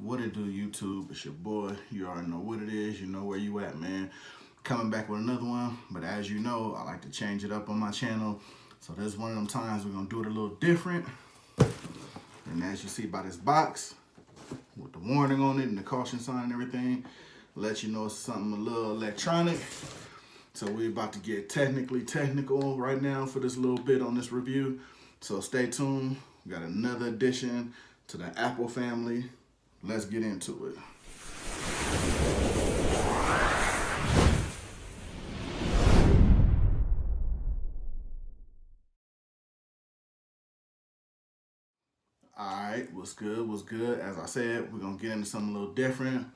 What it do, YouTube? It's your boy. You already know what it is. You know where you at, man. Coming back with another one. But as you know, I like to change it up on my channel. So this is one of them times we're going to do it a little different. And as you see by this box, with the warning on it and the caution sign and everything, let you know it's something a little electronic. So we're about to get technical right now for this little bit on this review. So stay tuned. We got another addition to the Apple family. Let's get into it. Alright, what's good, what's good? As I said, we're going to get into something a little different.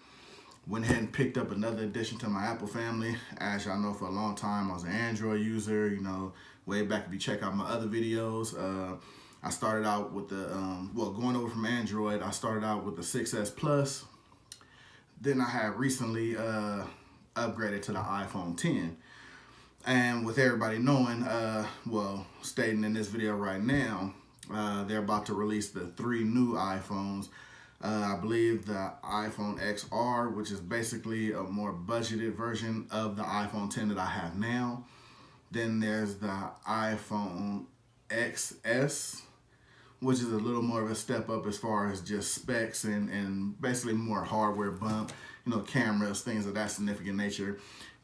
Went ahead and picked up another addition to my Apple family. As y'all know, for a long time, I was an Android user. You know, way back if you check out my other videos. I started out with the, going over from Android, I started out with the 6S Plus. Then I had recently upgraded to the iPhone 10. And with everybody knowing, stating in this video right now, they're about to release the 3 new iPhones. I believe the iPhone XR, which is basically a more budgeted version of the iPhone 10 that I have now. Then there's the iPhone XS, which is a little more of a step up as far as just specs and basically more hardware bump, you know, cameras, things of that significant nature.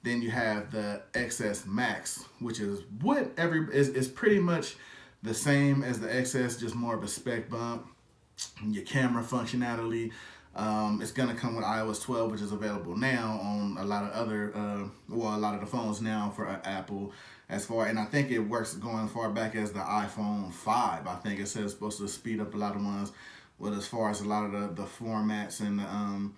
Then you have the XS Max, which is what is pretty much the same as the XS, just more of a spec bump. Your camera functionality, it's gonna come with iOS 12, which is available now on a lot of other, a lot of the phones now for Apple. And I think it works going as far back as the iPhone 5. I think it says it's supposed to speed up a lot of ones. But as far as a lot of the formats and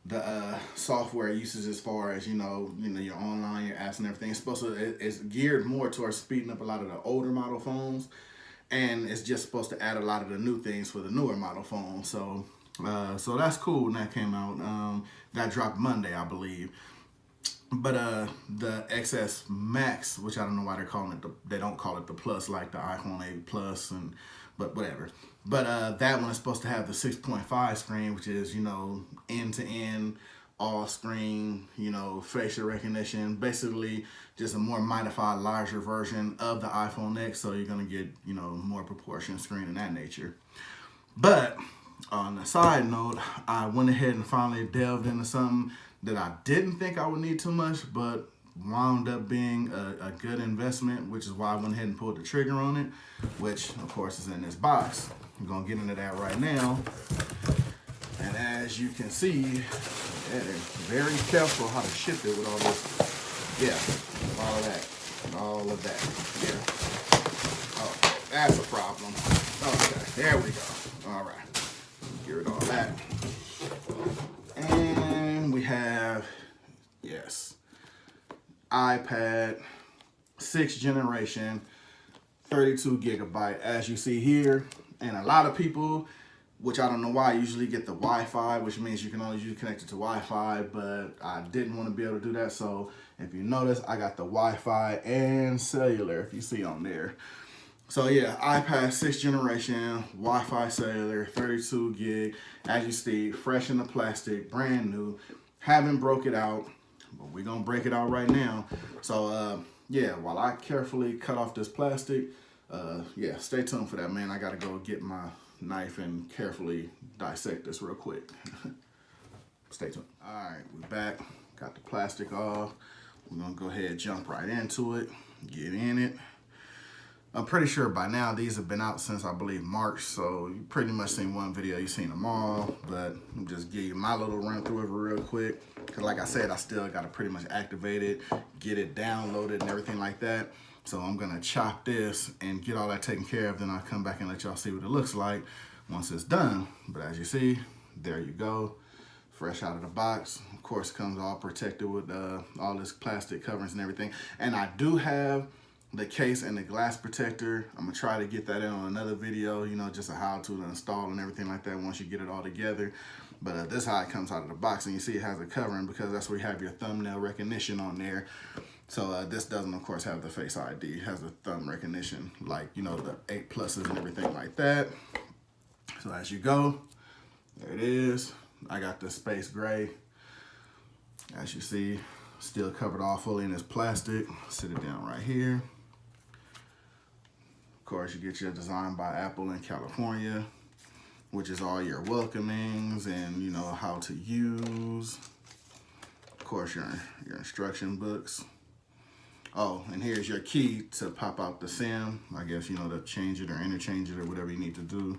the software usage, as far as you know, your online, your apps and everything, it's geared more towards speeding up a lot of the older model phones. And it's just supposed to add a lot of the new things for the newer model phone. So that's cool when that came out. That dropped Monday, I believe. But the XS Max, which I don't know why they're calling it, they don't call it the Plus like the iPhone 8 Plus, but whatever. But that one is supposed to have the 6.5 screen, which is, end-to-end, all screen, facial recognition, basically just a more modified, larger version of the iPhone X. So you're gonna get, more proportion screen in that nature. But on the side note, I went ahead and finally delved into something that I didn't think I would need too much, but wound up being a good investment, which is why I went ahead and pulled the trigger on it, which of course is in this box. I'm gonna get into that right now. And as you can see, they're very careful how to ship it with all this. Yeah, all of that. Yeah. Okay, that's a problem. Okay, there we go. All right, get rid of all that. And we have, yes, iPad 6th generation, 32 gigabyte, as you see here. And a lot of people, which I don't know why, usually get the Wi-Fi, which means you can only usually connect it to Wi-Fi, but I didn't want to be able to do that. So if you notice, I got the Wi-Fi and cellular, if you see on there. So yeah, iPad 6th generation, Wi-Fi cellular, 32 gig, as you see, fresh in the plastic, brand new. Haven't broke it out, but we're gonna break it out right now. So yeah, while I carefully cut off this plastic, yeah, stay tuned for that, man. I gotta go get my knife and carefully dissect this real quick. Stay tuned. All right, we're back. Got the plastic off. We're gonna go ahead and jump right into it, get in it. I'm pretty sure by now these have been out since I believe March, so you pretty much seen one video, you've seen them all, but I'll just give you my little run through of it real quick. Cause like I said, I still gotta pretty much activate it, get it downloaded and everything like that. So I'm gonna chop this and get all that taken care of, then I'll come back and let y'all see what it looks like once it's done. But as you see, there you go, fresh out of the box. Of course, comes all protected with all this plastic coverings and everything. And I do have the case and the glass protector. I'm gonna try to get that in on another video, just a how to install and everything like that once you get it all together. But this is how it comes out of the box, and you see it has a covering because that's where you have your thumbnail recognition on there. So this doesn't, of course, have the Face ID. It has the thumb recognition, like, the 8 pluses and everything like that. So as you go, there it is. I got the space gray. As you see, still covered all fully in this plastic. Sit it down right here. Of course, you get your design by Apple in California, which is all your welcomings and you know how to use. Of course, your instruction books. Oh, and here's your key to pop out the SIM. I guess, you know, to change it or interchange it or whatever you need to do.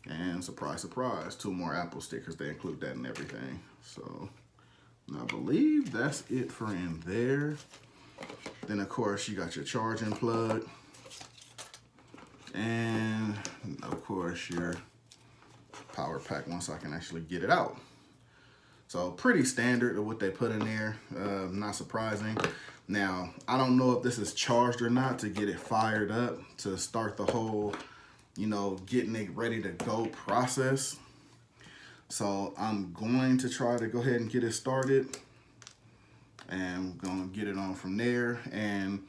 And surprise, surprise, 2 more Apple stickers. They include that and everything. So I believe that's it for in there. Then, of course, you got your charging plug. And, of course, your power pack once I can actually get it out. So pretty standard of what they put in there, not surprising. Now, I don't know if this is charged or not to get it fired up to start the whole, you know, getting it ready to go process. So I'm going to try to go ahead and get it started. And we're gonna get it on from there. And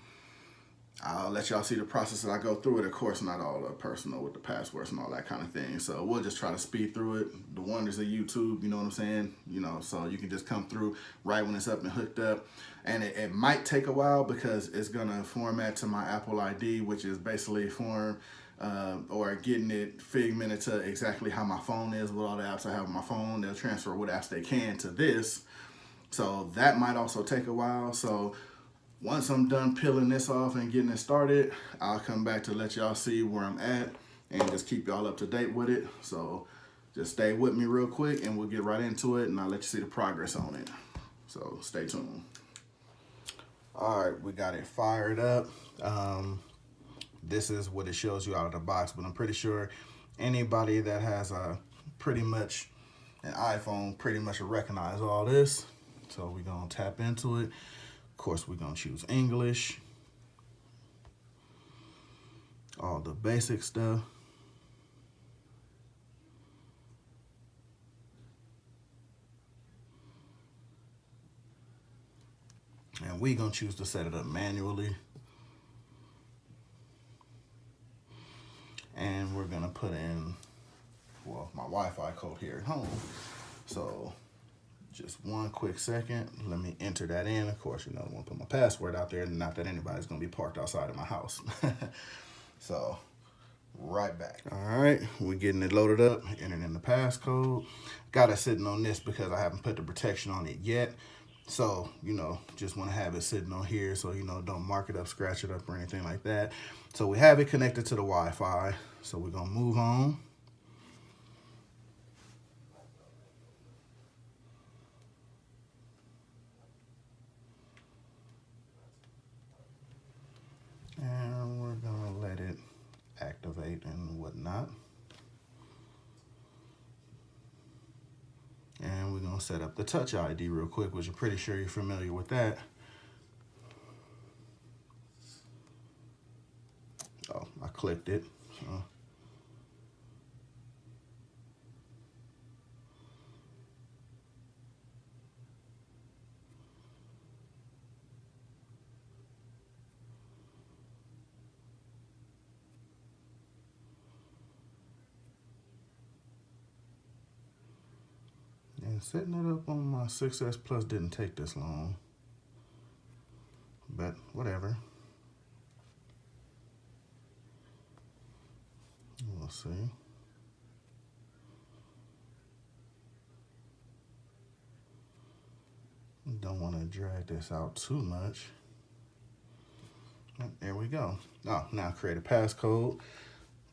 I'll let y'all see the process that I go through it. Of course, not all personal with the passwords and all that kind of thing. So we'll just try to speed through it. The wonders of YouTube, you know what I'm saying? You know, so you can just come through right when it's up and hooked up. And it might take a while because it's gonna format to my Apple ID, which is basically or getting it figmented to exactly how my phone is with all the apps I have on my phone. They'll transfer what apps they can to this. So that might also take a while. So once I'm done peeling this off and getting it started, I'll come back to let y'all see where I'm at and just keep y'all up to date with it. So just stay with me real quick and we'll get right into it and I'll let you see the progress on it. So stay tuned. All right, we got it fired up. This is what it shows you out of the box, but I'm pretty sure anybody that has a pretty much an iPhone pretty much will recognize all this. So we're gonna tap into it. Of course, we're gonna choose English. All the basic stuff. And we're gonna choose to set it up manually. And we're gonna put in, well, my Wi-Fi code here at home. So just one quick second, let me enter that in. Of course, you know, I want to put my password out there, not that anybody's gonna be parked outside of my house. So, right back. All right, we're getting it loaded up, entering in the passcode. Got it sitting on this because I haven't put the protection on it yet. So, you know, just want to have it sitting on here so, you know, don't mark it up, scratch it up or anything like that. So we have it connected to the Wi-Fi. So we're gonna move on. And we're gonna let it activate and whatnot. And we're gonna set up the Touch ID real quick, which I'm pretty sure you're familiar with that. Oh, I clicked it. So. And setting it up on my 6S Plus didn't take this long, but whatever. We'll see. Don't want to drag this out too much. There we go. Oh, now create a passcode.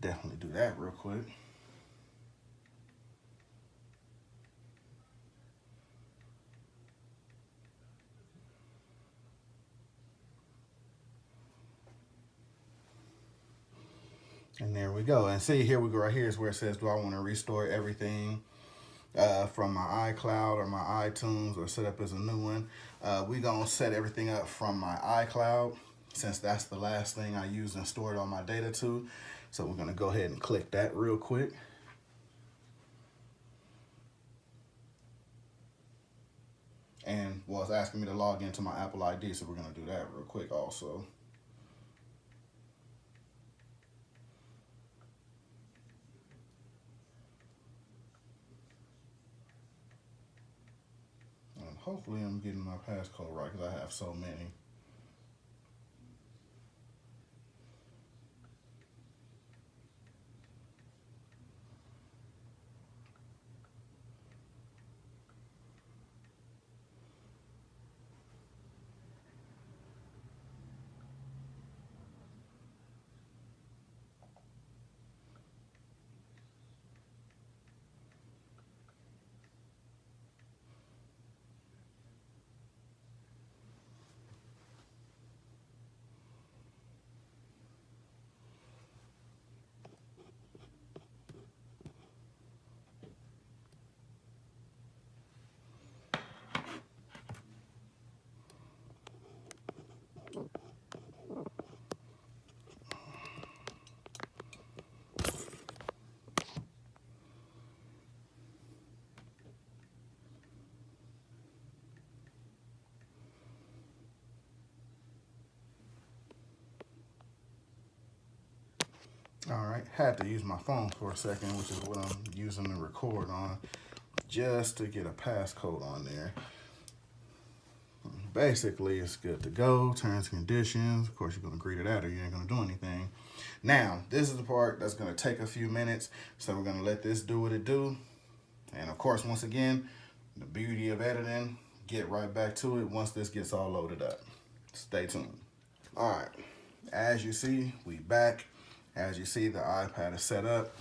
Definitely do that real quick. And there we go. And see, here we go. Right here is where it says, do I want to restore everything from my iCloud or my iTunes or set up as a new one? We're going to set everything up from my iCloud since that's the last thing I use and stored all my data to. So we're going to go ahead and click that real quick. And well, it's asking me to log into my Apple ID, so we're going to do that real quick also. hopefully I'm getting my passcode right because I have so many. All right, had to use my phone for a second, which is what I'm using to record on, just to get a passcode on there. Basically, it's good to go. Terms and conditions. Of course, you're going to agree to that or you ain't going to do anything. Now, this is the part that's going to take a few minutes, so we're going to let this do what it do. And of course, once again, the beauty of editing, get right back to it once this gets all loaded up. Stay tuned. All right, as you see, we back. As you see, the iPad is set up.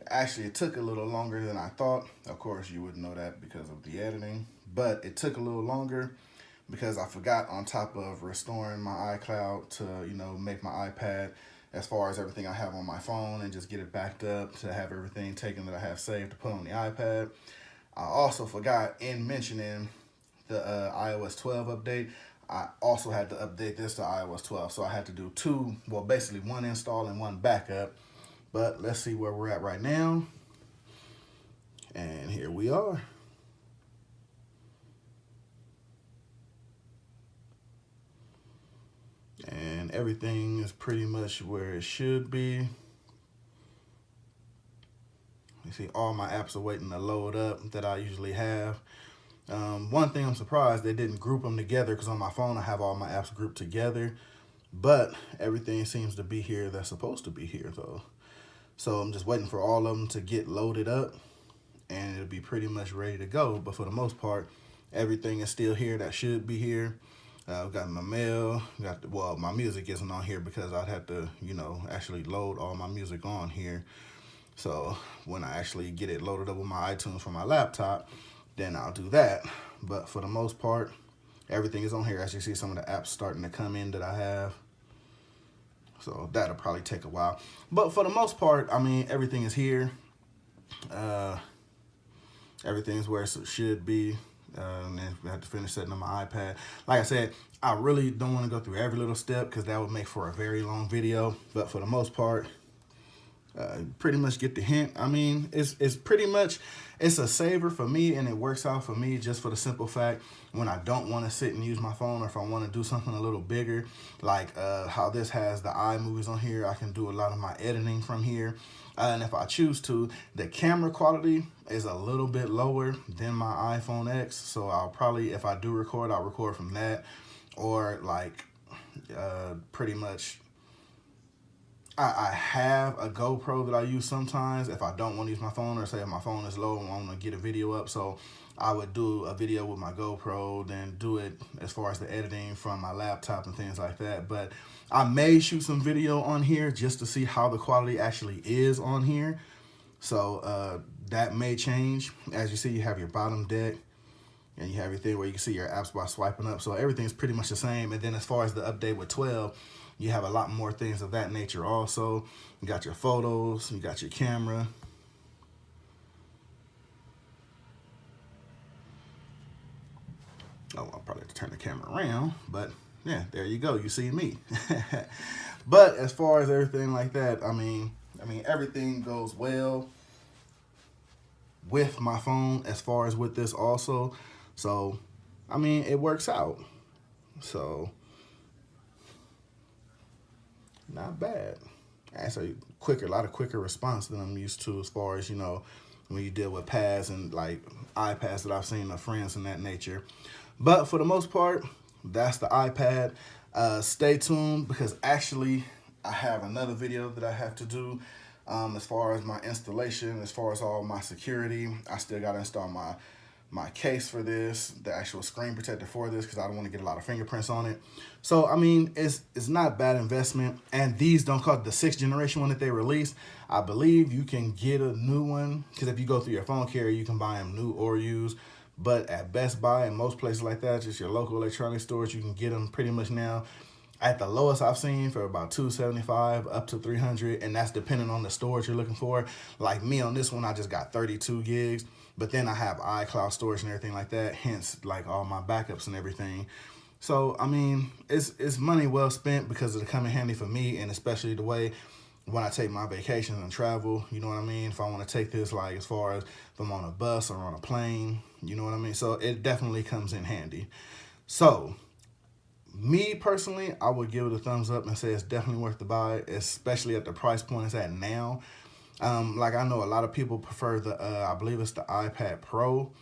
Actually, it took a little longer than I thought. Of course, you wouldn't know that because of the editing, but it took a little longer because I forgot, on top of restoring my iCloud to, make my iPad as far as everything I have on my phone and just get it backed up to have everything taken that I have saved to put on the iPad. I also forgot, in mentioning the iOS 12 update, I also had to update this to iOS 12. So I had to do two, well, basically one install and one backup. But let's see where we're at right now. And here we are. And everything is pretty much where it should be. You see all my apps are waiting to load up that I usually have. One thing I'm surprised they didn't group them together, because on my phone I have all my apps grouped together, but everything seems to be here that's supposed to be here though. So I'm just waiting for all of them to get loaded up and it'll be pretty much ready to go. But for the most part, everything is still here that should be here. I've got my mail, my music isn't on here because I'd have to, actually load all my music on here. So when I actually get it loaded up with my iTunes from my laptop, then I'll do that. But for the most part, everything is on here. As you see, some of the apps starting to come in that I have. So that'll probably take a while. But for the most part, everything is here. Everything's where it should be. And then we have to finish setting up my iPad. Like I said, I really don't want to go through every little step because that would make for a very long video. But for the most part, pretty much get the hint. It's pretty much, it's a saver for me, and it works out for me just for the simple fact when I don't want to sit and use my phone, or if I want to do something a little bigger, like how this has the iMovies on here. I can do a lot of my editing from here. And if I choose to, the camera quality is a little bit lower than my iPhone X. So I'll probably, if I do record, I'll record from that, or like pretty much I have a GoPro that I use sometimes if I don't want to use my phone, or say if my phone is low and I want to get a video up. So I would do a video with my GoPro, then do it as far as the editing from my laptop and things like that. But I may shoot some video on here just to see how the quality actually is on here. So that may change. As you see, you have your bottom deck, and you have everything where you can see your apps by swiping up. So everything's pretty much the same. And then as far as the update with 12, you have a lot more things of that nature also. You got your photos, you got your camera. Oh, I'll probably have to turn the camera around, but yeah, there you go. You see me. But as far as everything like that, everything goes well with my phone as far as with this also. So, it works out. So, not bad. Actually, a lot of quicker response than I'm used to as far as, when you deal with pads and like iPads that I've seen of friends and that nature. But for the most part, that's the iPad. Stay tuned, because actually I have another video that I have to do as far as my installation, as far as all my security. I still got to install my case for this, the actual screen protector for this, because I don't want to get a lot of fingerprints on it. So I mean, it's not bad investment. And these don't cost, the 6th generation one that they released, I believe you can get a new one, because if you go through your phone carrier, you can buy them new or used. But at Best Buy and most places like that, just your local electronics stores, you can get them pretty much now at the lowest I've seen for about $275 up to $300, and that's depending on the storage you're looking for. Like me on this one, I just got 32 gigs, but then I have iCloud storage and everything like that, hence like all my backups and everything. So I mean, it's money well spent, because it'll come in handy for me, and especially the way when I take my vacations and travel, you know what I mean? If I want to take this, like as far as if I'm on a bus or on a plane, you know what I mean? So it definitely comes in handy. So me personally, I would give it a thumbs up and say it's definitely worth the buy, especially at the price point it's at now. Like I know a lot of people prefer the, I believe it's the iPad Pro,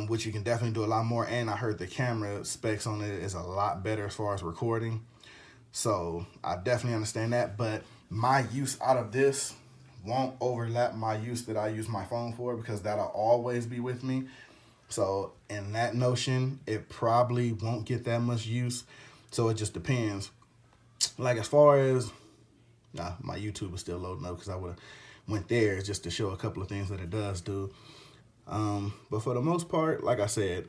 which you can definitely do a lot more. And I heard the camera specs on it is a lot better as far as recording. So I definitely understand that, but my use out of this won't overlap my use that I use my phone for, because that'll always be with me. So in that notion, it probably won't get that much use. So it just depends. Like as far as, my YouTube is still loading up, because I would have went there just to show a couple of things that it does do. But for the most part, like I said,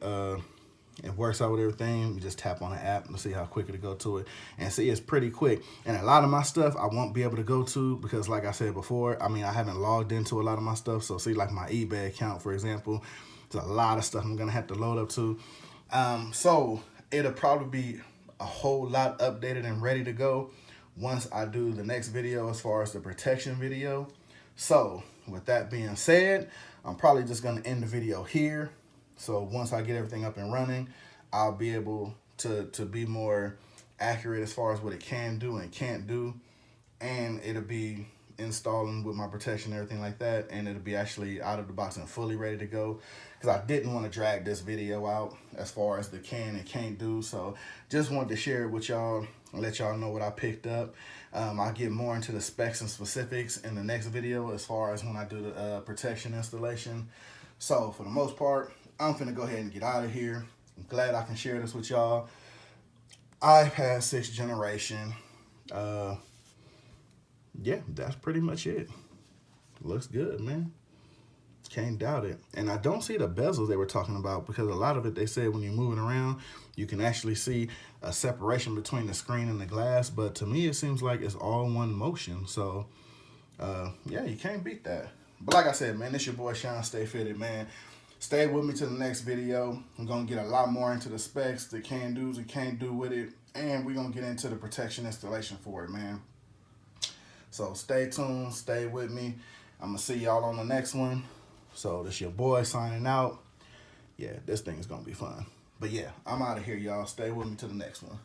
it works out with everything. You just tap on the app and see how quick it'll go to it. And see, it's pretty quick. And a lot of my stuff I won't be able to go to, because like I said before, I mean, I haven't logged into a lot of my stuff. So see, like my eBay account, for example, there's a lot of stuff I'm gonna have to load up to. So it'll probably be a whole lot updated and ready to go once I do the next video as far as the protection video. So with that being said, I'm probably just gonna end the video here. So once I get everything up and running, I'll be able to be more accurate as far as what it can do and can't do. And it'll be installing with my protection and everything like that. And it'll be actually out of the box and fully ready to go. Because I didn't want to drag this video out as far as the can and can't do. So just wanted to share it with y'all and let y'all know what I picked up. I'll get more into the specs and specifics in the next video as far as when I do the protection installation. So for the most part, I'm finna go ahead and get out of here. I'm glad I can share this with y'all. iPad 6th generation. Yeah, that's pretty much it. Looks good, man. Can't doubt it. And I don't see the bezels they were talking about, because a lot of it, they said when you're moving around, you can actually see a separation between the screen and the glass. But to me, it seems like it's all one motion. So, yeah, you can't beat that. But like I said, man, it's your boy Shawn.Stay.Fitted, man. Stay with me to the next video. I'm going to get a lot more into the specs, the can do's and can't do with it. And we're going to get into the protection installation for it, man. So stay tuned. Stay with me. I'm going to see y'all on the next one. So this your boy signing out. Yeah, this thing is going to be fun. But yeah, I'm out of here, y'all. Stay with me to the next one.